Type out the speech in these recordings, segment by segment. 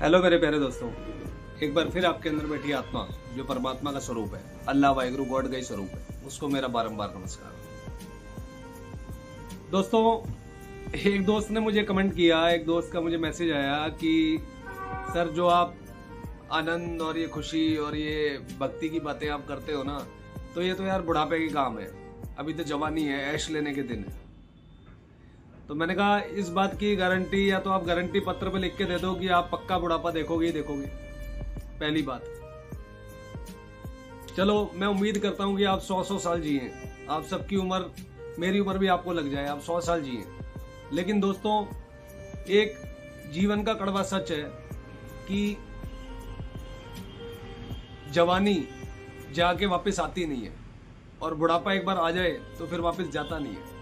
Hello मेरे प्यारे दोस्तों, एक बार फिर आपके अंदर बैठी आत्मा जो परमात्मा का स्वरूप है, अल्लाह वाहिगुरु गॉड का ही स्वरूप है, उसको मेरा बारंबार नमस्कार। दोस्तों, एक दोस्त ने मुझे कमेंट किया, एक दोस्त का मुझे मैसेज आया कि सर जो आप आनंद और ये खुशी और ये भक्ति की बातें आप करते हो ना, तो ये तो यार बुढ़ापे की काम है, अभी तो जवानी है, ऐश लेने के दिन है। तो मैंने कहा इस बात की गारंटी या तो आप गारंटी पत्र पे लिख के दे दो कि आप पक्का बुढ़ापा देखोगे ही देखोगे। पहली बात, चलो मैं उम्मीद करता हूं कि आप 100 साल जिए, आप सबकी उम्र, मेरी उम्र भी आपको लग जाए, आप 100 साल जिए। लेकिन दोस्तों, एक जीवन का कड़वा सच है कि जवानी जाके वापस आती नहीं है और बुढ़ापा एक बार आ जाए तो फिर वापस जाता नहीं है।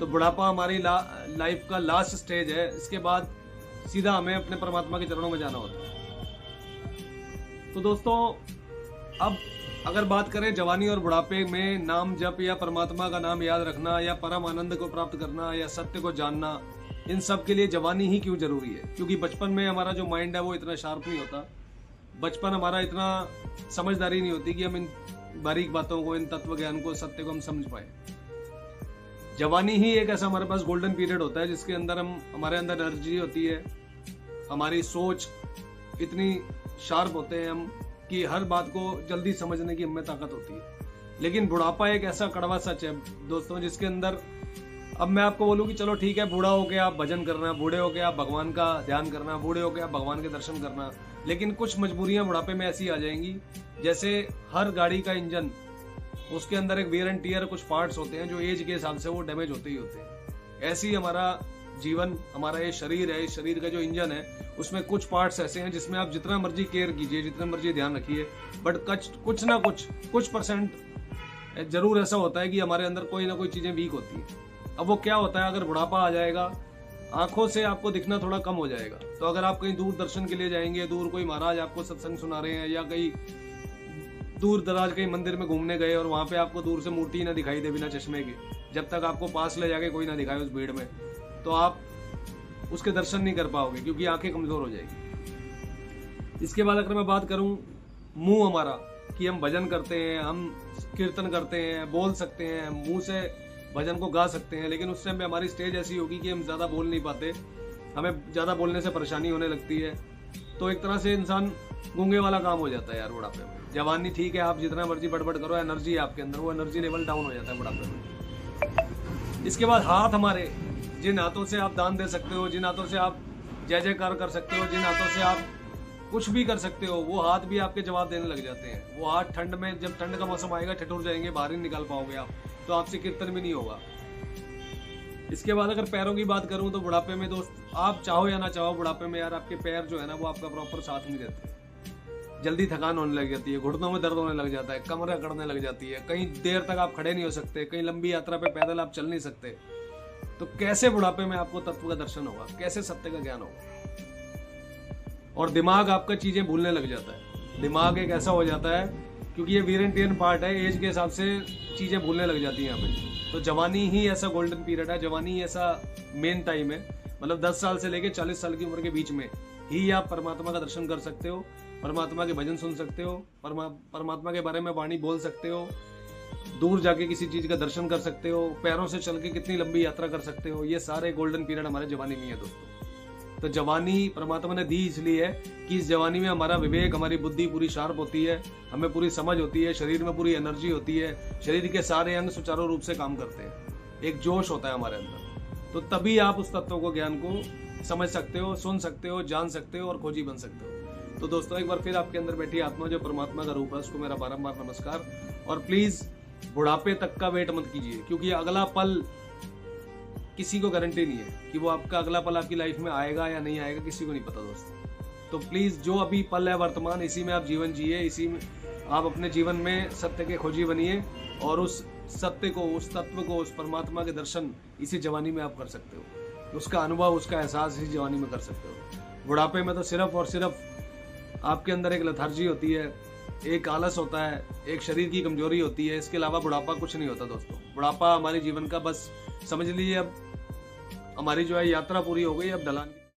तो बुढ़ापा हमारी लाइफ का लास्ट स्टेज है, इसके बाद सीधा हमें अपने परमात्मा के चरणों में जाना होता है। तो दोस्तों, अब अगर बात करें जवानी और बुढ़ापे में नाम जप या परमात्मा का नाम याद रखना या परम आनंद को प्राप्त करना या सत्य को जानना, इन सब के लिए जवानी ही क्यों जरूरी है? क्योंकि बचपन में हमारा जो माइंड है वो इतना शार्प नहीं होता, बचपन हमारा इतना समझदारी नहीं होती कि हम इन बारीक बातों को, इन तत्व ज्ञान को, सत्य को हम समझ पाए। जवानी ही एक ऐसा हमारे पास गोल्डन पीरियड होता है जिसके अंदर हमारे अंदर एनर्जी होती है, हमारी सोच इतनी शार्प होते हैं हम कि हर बात को जल्दी समझने की हमें ताकत होती है। लेकिन बुढ़ापा एक ऐसा कड़वा सच है दोस्तों, जिसके अंदर अब मैं आपको बोलूँ कि चलो ठीक है, बूढ़ा हो के आप भजन करना, बूढ़े हो के आप भगवान का ध्यान करना, बूढ़े हो के आप भगवान के दर्शन करना, लेकिन कुछ मजबूरियां बुढ़ापे में ऐसी आ जाएंगी, जैसे हर गाड़ी का इंजन, उसके अंदर एक वेयर एंड टियर कुछ पार्ट्स होते हैं जो एज के हिसाब से वो डैमेज होते ही होते हैं। ऐसे ही हमारा जीवन, हमारा ये शरीर है, इस शरीर का जो इंजन है उसमें कुछ पार्ट्स ऐसे हैं जिसमें आप जितना मर्जी केयर कीजिए, जितना मर्जी ध्यान रखिए, बट कुछ ना कुछ परसेंट जरूर ऐसा होता है कि हमारे अंदर कोई ना कोई चीजें वीक होती है। अब वो क्या होता है, अगर बुढ़ापा आ जाएगा, आंखों से आपको दिखना थोड़ा कम हो जाएगा। तो अगर आप कहीं दूर दर्शन के लिए जाएंगे, दूर कोई महाराज आपको सत्संग सुना रहे हैं, या कहीं दूर दराज कहीं मंदिर में घूमने गए और वहां पे आपको दूर से मूर्ति ना दिखाई दे बिना चश्मे के, जब तक आपको पास ले जाके कोई ना दिखाए उस भीड़ में, तो आप उसके दर्शन नहीं कर पाओगे क्योंकि आंखें कमजोर हो जाएगी। इसके बाद अगर मैं बात करूं मुंह हमारा, कि हम भजन करते हैं, हम कीर्तन करते हैं, बोल सकते हैं, मुंह से भजन को गा सकते हैं, लेकिन उस टाइम पे हमारी स्टेज ऐसी होगी कि हम ज्यादा बोल नहीं पाते, हमें ज्यादा बोलने से परेशानी होने लगती है। तो एक तरह से इंसान गूंगे वाला काम हो जाता है यार बुढ़ापे में। जवानी ठीक है, आप जितना मर्जी बड़बड़ करो, एनर्जी आपके अंदर, वो एनर्जी लेवल डाउन हो जाता है बुढ़ापे में। इसके बाद हाथ हमारे, जिन हाथों से आप दान दे सकते हो, जिन हाथों से आप जय जयकार कर सकते हो, जिन हाथों से आप कुछ भी कर सकते हो, वो हाथ भी आपके जवाब देने लग जाते हैं। वो हाथ ठंड में, जब ठंड का मौसम आएगा, ठिठुर जाएंगे, बाहर नहीं निकाल पाओगे आप, तो आपसे कीर्तन भी नहीं होगा। इसके बाद अगर पैरों की बात करूं तो बुढ़ापे में दोस्त, आप चाहो या ना चाहो, बुढ़ापे में यार आपके पैर जो है ना वो आपका प्रॉपर साथ नहीं देते, जल्दी थकान होने लग जाती है, घुटनों में दर्द होने लग जाता है, कमर अकड़ने लग जाती है, कहीं देर तक आप खड़े नहीं हो सकते, कहीं लंबी यात्रा पे पैदल आप चल नहीं सकते। तो कैसे बुढ़ापे में आपको तत्व का दर्शन होगा, कैसे सत्य का ज्ञान होगा? और दिमाग आपका चीजें भूलने लग जाता है, दिमाग एक ऐसा हो जाता है, क्योंकि ये वेरिएंटियन पार्ट है, एज के हिसाब से चीजें भूलने लग जाती हैं हमें। तो जवानी ही ऐसा गोल्डन पीरियड है, जवानी ही ऐसा मेन टाइम है, मतलब 10 साल से लेकर 40 साल की उम्र के बीच में ही आप परमात्मा का दर्शन कर सकते हो, परमात्मा के भजन सुन सकते हो, परमात्मा के बारे में वाणी बोल सकते हो, दूर जाके किसी चीज का दर्शन कर सकते हो, पैरों से चल के कितनी लंबी यात्रा कर सकते हो। ये सारे गोल्डन पीरियड हमारे जवानी में है दोस्तों। तो जवानी परमात्मा ने दी इसलिए है कि इस जवानी में हमारा विवेक, हमारी बुद्धि पूरी शार्प होती है, हमें पूरी समझ होती है, शरीर में पूरी एनर्जी होती है, शरीर के सारे अंग सुचारू रूप से काम करते हैं, एक जोश होता है हमारे अंदर। तो तभी आप उस तत्व को, ज्ञान को समझ सकते हो, सुन सकते हो, जान सकते हो और खोजी बन सकते हो। तो दोस्तों, एक बार फिर आपके अंदर बैठी आत्मा जो परमात्मा का रूप है, उसको मेरा बारंबार नमस्कार। और प्लीज बुढ़ापे तक का वेट मत कीजिए, क्योंकि अगला पल किसी को गारंटी नहीं है कि वो आपका अगला पल आपकी लाइफ में आएगा या नहीं आएगा, किसी को नहीं पता दोस्तों। तो प्लीज जो अभी पल है वर्तमान, इसी में आप जीवन जिए, इसी में आप अपने जीवन में सत्य के खोजी बनिए, और उस सत्य को, उस तत्व को, उस परमात्मा के दर्शन इसी जवानी में आप कर सकते हो, उसका अनुभव, उसका एहसास इसी जवानी में कर सकते हो। बुढ़ापे में तो सिर्फ और सिर्फ आपके अंदर एक लेथार्जी होती है, एक आलस होता है, एक शरीर की कमजोरी होती है, इसके अलावा बुढ़ापा कुछ नहीं होता दोस्तों। बुढ़ापा हमारे जीवन का, बस समझ लीजिए अब हमारी जो है यात्रा पूरी हो गई, अब ढलान